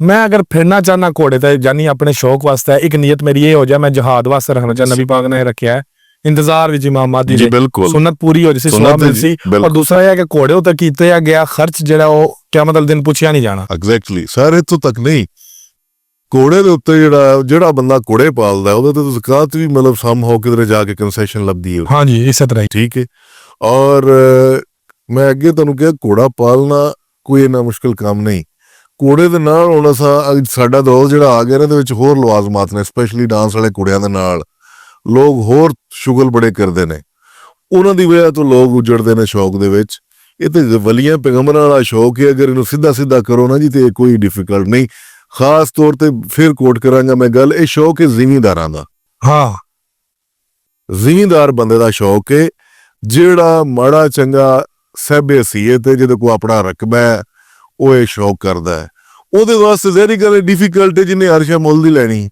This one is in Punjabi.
मैं अगर फिरना चाहना घोड़े ते जानी अपने शौक वास्ते, एक नीयत मेरी ये हो जाए मैं जहाद वास्ते रखना चाह, नबी पाक ने रखा है इंतजार विच इमाम महदी जी दे, बिल्कुल सुन्नत पूरी हो जैसी सवाब सुन्नत मिलसी। और बिल्कुल दूसरा यह है कि घोड़े उत्ते कीते गया खर्च जिहड़ा वो क़यामत वाले दिन पुछया नहीं जाना। एग्जैक्टली सर, इत्थों तक नहीं, घोड़े ਦੇ ਉੱਤੇ ਜਿਹੜਾ ਬੰਦਾ ਘੋੜੇ ਪਾਲਦਾ ਉਹਦੇ ਤੇ ਜ਼ਕਾਤ ਵੀ ਮਤਲਬ ਸਮ ਹੋ ਕਿਧਰੇ ਜਾ ਕੇ ਕੰਸੈਸ਼ਨ ਲੱਭਦੀ ਹੈ। हाँ जी इसी तरह ही। ठीक है। और मैं अगे ਤੁਹਾਨੂੰ ਕਿਹਾ ਘੋੜਾ ਪਾਲਣਾ ਕੋਈ ਇੰਨਾ ਮੁਸ਼ਕਿਲ ਕੰਮ ਨਹੀਂ। ਘੋੜੇ ਦੇ ਨਾਲ ਹੁਣ ਸਾਡਾ ਦੌਰ ਜਿਹੜਾ ਆ ਗਿਆ ਨਾ, ਇਹਦੇ ਵਿੱਚ ਹੋਰ ਲਵਾਜ਼ਮਾਤ ਨੇ, ਸਪੈਸ਼ਲੀ ਡਾਂਸ ਵਾਲੇ ਘੋੜਿਆਂ ਦੇ ਨਾਲ ਲੋਕ ਹੋਰ ਸ਼ੁਗਲ ਬੜੇ ਕਰਦੇ ਨੇ, ਉਹਨਾਂ ਦੀ ਵਜ੍ਹਾ ਤੋਂ ਲੋਕ ਉਜੜਦੇ ਨੇ ਸ਼ੌਕ ਦੇ ਵਿੱਚ। ਇਹ ਤੇ ਵਲੀਆਂ ਪੈਗੰਬਰਾਂ ਵਾਲਾ ਸ਼ੌਕ ਹੈ, ਅਗਰ ਇਹਨੂੰ ਸਿੱਧਾ ਸਿੱਧਾ ਕਰੋ ਨਾ ਜੀ ਤੇ ਕੋਈ ਡਿਫਿਕਲਟ ਨਹੀਂ। ਖਾਸ ਤੌਰ ਤੇ ਫਿਰ ਕੋਟ ਕਰਾਂਗਾ ਮੈਂ ਗੱਲ, ਇਹ ਸ਼ੌਕ ਹੈ ਜ਼ਿਮੀਂਦਾਰਾਂ ਦਾ। हाँ ਜ਼ਿਮੀਂਦਾਰ ਬੰਦੇ ਦਾ ਸ਼ੌਕ ਹੈ ਜਿਹੜਾ ਮਾੜਾ ਚੰਗਾ ਸਹਿਬੇ ਹਸੀਅਤ ਹੈ, ਜਿਹਦੇ ਕੋਲ ਆਪਣਾ ਰਕਬਾ ਹੈ, ਉਹ ਇਹ ਸ਼ੌਕ ਕਰਦਾ ਹੈ। ਉਹਦੇ ਵਾਸਤੇ ਜ਼ਹਿਰੀ ਗੱਲ ਡਿਫਿਕਲਟ ਹੈ, ਜਿਹਨੇ ਹਰ ਸ਼ੈ ਮੁੱਲ ਦੀ ਲੈਣੀ।